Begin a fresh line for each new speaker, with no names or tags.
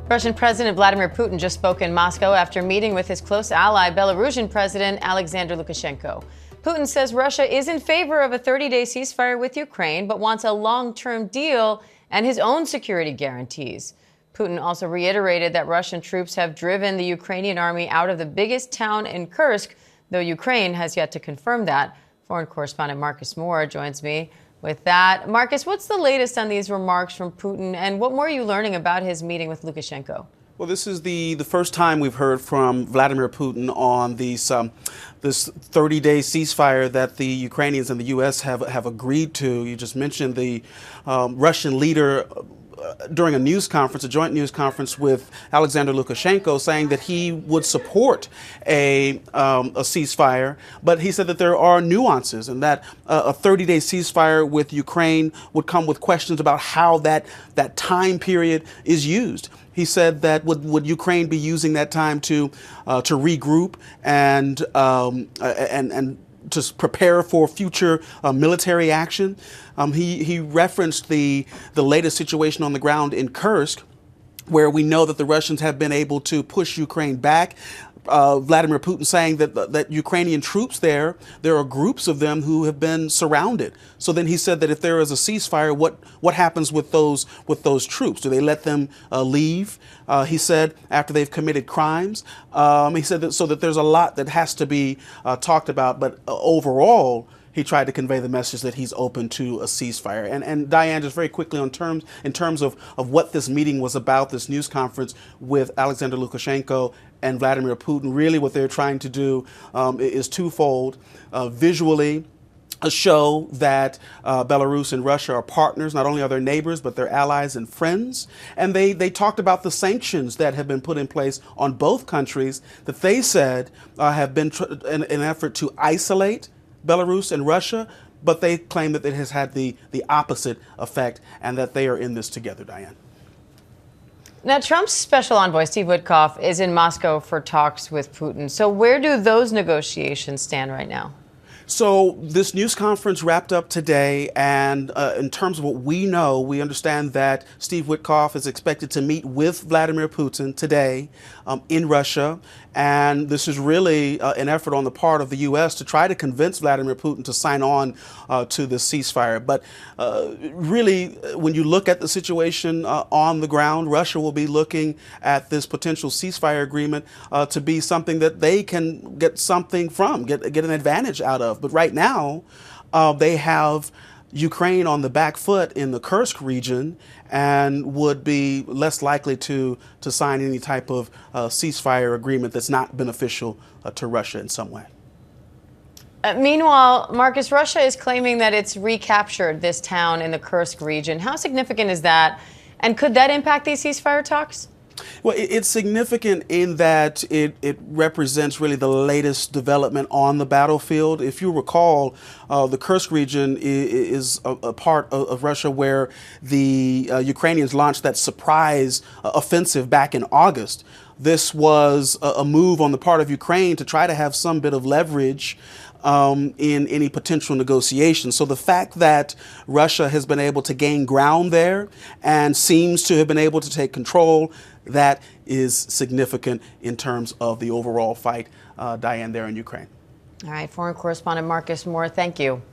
Russian President Vladimir Putin just spoke in Moscow after meeting with his close ally, Belarusian President Alexander Lukashenko. Putin says Russia is in favor of a 30-day ceasefire with Ukraine, but wants a long-term deal and his own security guarantees. Putin also reiterated that Russian troops have driven the Ukrainian army out of the biggest town in Kursk, though Ukraine has yet to confirm that. Foreign correspondent Marcus Moore joins me with that. Marcus, what's the latest on these remarks from Putin, and what more are you learning about his meeting with Lukashenko?
Well, this is the first time we've heard from Vladimir Putin on this 30-day ceasefire that the Ukrainians and the U.S. have agreed to. You just mentioned the Russian leader during a joint news conference with Alexander Lukashenko, saying that he would support a ceasefire, but he said that there are nuances and that a 30-day ceasefire with Ukraine would come with questions about how that time period is used. He said that would Ukraine be using that time to regroup and to prepare for future military action. He referenced the latest situation on the ground in Kursk, where we know that the Russians have been able to push Ukraine back. Vladimir Putin saying that Ukrainian troops there are groups of them who have been surrounded. So then he said that if there is a ceasefire, what happens with those troops? Do they let them leave? He said after they've committed crimes. He said that there's a lot that has to be talked about, but overall, he tried to convey the message that he's open to a ceasefire. And Diane, just very quickly in terms of what this meeting was about, this news conference with Alexander Lukashenko and Vladimir Putin, really what they're trying to do is twofold. Visually, show that Belarus and Russia are partners. Not only are they neighbors, but they're allies and friends. And they talked about the sanctions that have been put in place on both countries that they said have been an effort to isolate Belarus and Russia, but they claim that it has had the opposite effect and that they are in this together, Diane.
Now, Trump's special envoy, Steve Witkoff, is in Moscow for talks with Putin. So where do those negotiations stand right now?
So this news conference wrapped up today, and in terms of what we know, we understand that Steve Witkoff is expected to meet with Vladimir Putin today in Russia. And this is really an effort on the part of the U.S. to try to convince Vladimir Putin to sign on to the ceasefire. But really, when you look at the situation on the ground, Russia will be looking at this potential ceasefire agreement to be something that they can get something from, get an advantage out of. But right now, they have Ukraine on the back foot in the Kursk region and would be less likely to sign any type of ceasefire agreement that's not beneficial to Russia in some way.
Meanwhile, Marcus, Russia is claiming that it's recaptured this town in the Kursk region. How significant is that? And could that impact these ceasefire talks?
Well, it's significant in that it represents really the latest development on the battlefield. If you recall, the Kursk region is a part of Russia where the Ukrainians launched that surprise offensive back in August. This was a move on the part of Ukraine to try to have some bit of leverage in any potential negotiations. So the fact that Russia has been able to gain ground there and seems to have been able to take control, that is significant in terms of the overall fight, Diane, there in Ukraine.
All right, foreign correspondent Marcus Moore, thank you.